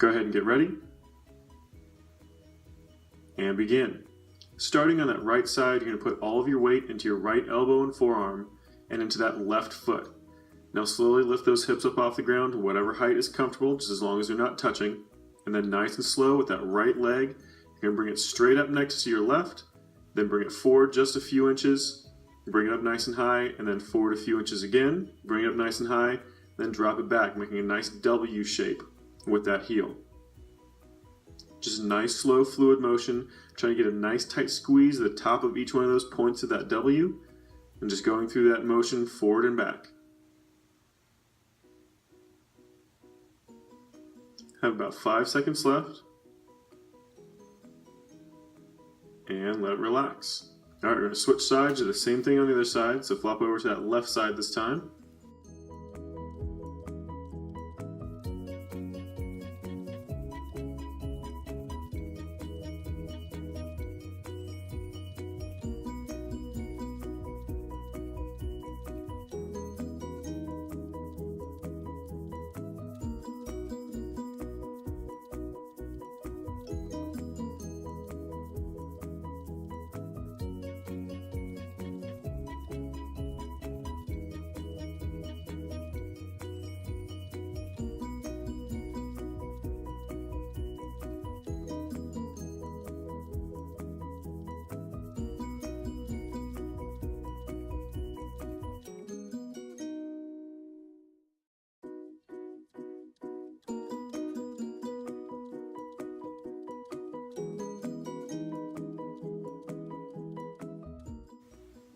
Go ahead and get ready. And begin. Starting on that right side, you're going to put all of your weight into your right elbow and forearm and into that left foot. Now slowly lift those hips up off the ground to whatever height is comfortable, just as long as they're not touching. And then nice and slow with that right leg, you're going to bring it straight up next to your left, then bring it forward just a few inches, bring it up nice and high, and then forward a few inches again, bring it up nice and high, then drop it back, making a nice W shape with that heel. Just a nice slow fluid motion, trying to get a nice tight squeeze at the top of each one of those points of that W, and just going through that motion forward and back. Have about 5 seconds left. And let it relax. Alright, we're going to switch sides, do the same thing on the other side, so flop over to that left side this time.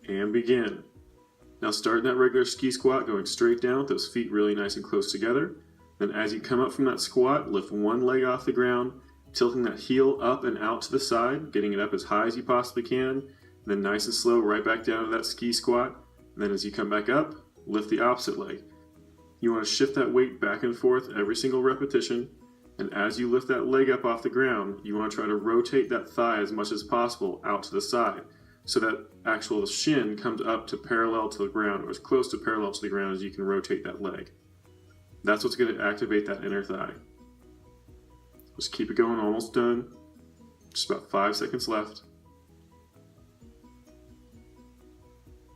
And begin. Now start in that regular ski squat, going straight down with those feet really nice and close together. Then as you come up from that squat, lift one leg off the ground, tilting that heel up and out to the side, getting it up as high as you possibly can. And then nice and slow right back down to that ski squat. And then as you come back up, lift the opposite leg. You want to shift that weight back and forth every single repetition. And as you lift that leg up off the ground, you want to try to rotate that thigh as much as possible out to the side, so that actual shin comes up to parallel to the ground, or as close to parallel to the ground as you can rotate that leg. That's what's going to activate that inner thigh. Just keep it going, almost done. Just about 5 seconds left.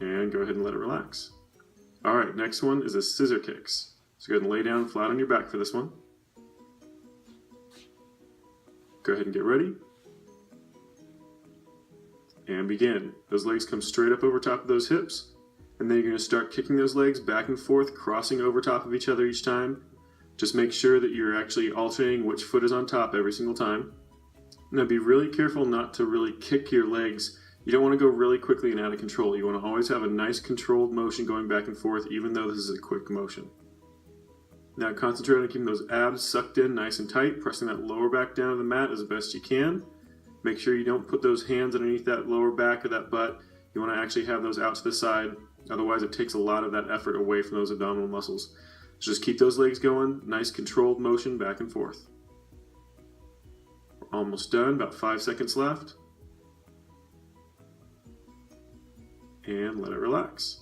And go ahead and let it relax. Alright, next one is the scissor kicks. So go ahead and lay down flat on your back for this one. Go ahead and get ready. And begin. Those legs come straight up over top of those hips, and then you're going to start kicking those legs back and forth, crossing over top of each other each time. Just make sure that you're actually alternating which foot is on top every single time. Now be really careful not to really kick your legs. You don't want to go really quickly and out of control. You want to always have a nice controlled motion going back and forth, even though this is a quick motion. Now concentrate on keeping those abs sucked in nice and tight, pressing that lower back down to the mat as best you can. Make sure you don't put those hands underneath that lower back or that butt. You want to actually have those out to the side. Otherwise, it takes a lot of that effort away from those abdominal muscles. So just keep those legs going. Nice controlled motion back and forth. We're almost done. About 5 seconds left. And let it relax.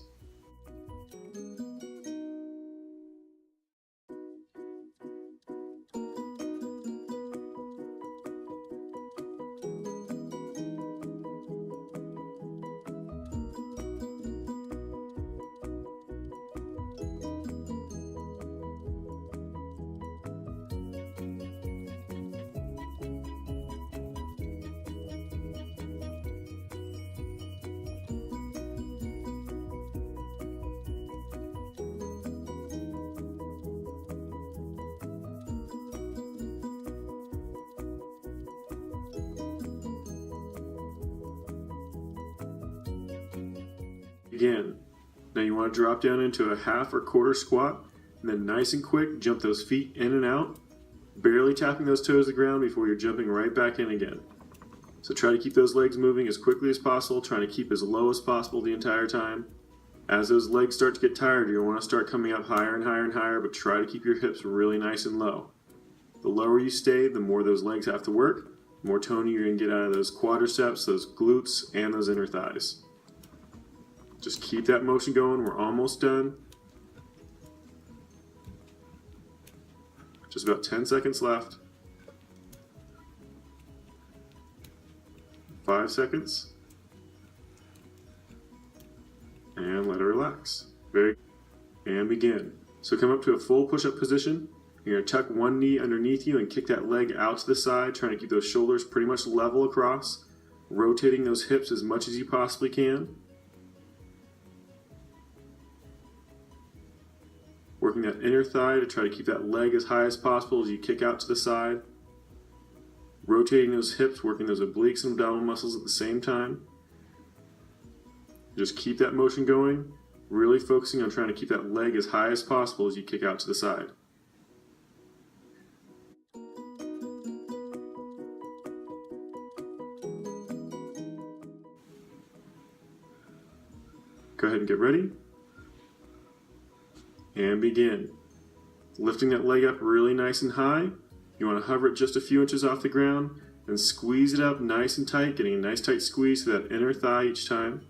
Again. Now you want to drop down into a half or quarter squat, and then nice and quick, jump those feet in and out, barely tapping those toes to the ground before you're jumping right back in again. So try to keep those legs moving as quickly as possible, trying to keep as low as possible the entire time. As those legs start to get tired, you'll want to start coming up higher and higher and higher, but try to keep your hips really nice and low. The lower you stay, the more those legs have to work, the more toning you're going to get out of those quadriceps, those glutes, and those inner thighs. Just keep that motion going. We're almost done. Just about 10 seconds left. 5 seconds. And let it relax. And begin. So come up to a full push-up position. You're going to tuck one knee underneath you and kick that leg out to the side, trying to keep those shoulders pretty much level across, rotating those hips as much as you possibly can. Working that inner thigh to try to keep that leg as high as possible as you kick out to the side. Rotating those hips, working those obliques and abdominal muscles at the same time. Just keep that motion going, really focusing on trying to keep that leg as high as possible as you kick out to the side. Go ahead and get ready. And begin. Lifting that leg up really nice and high. You want to hover it just a few inches off the ground, then squeeze it up nice and tight, getting a nice tight squeeze to that inner thigh each time.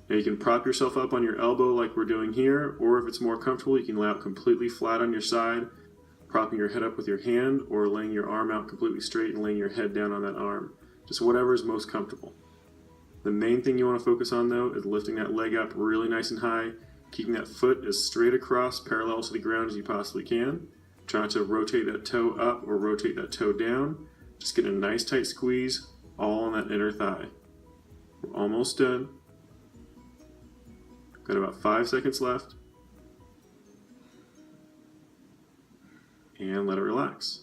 Now you can prop yourself up on your elbow like we're doing here, or if it's more comfortable, you can lay out completely flat on your side, propping your head up with your hand, or laying your arm out completely straight and laying your head down on that arm. Just whatever is most comfortable. The main thing you want to focus on though is lifting that leg up really nice and high, keeping that foot as straight across, parallel to the ground as you possibly can. Try not to rotate that toe up or rotate that toe down. Just get a nice tight squeeze all on that inner thigh. We're almost done. Got about 5 seconds left. And let it relax.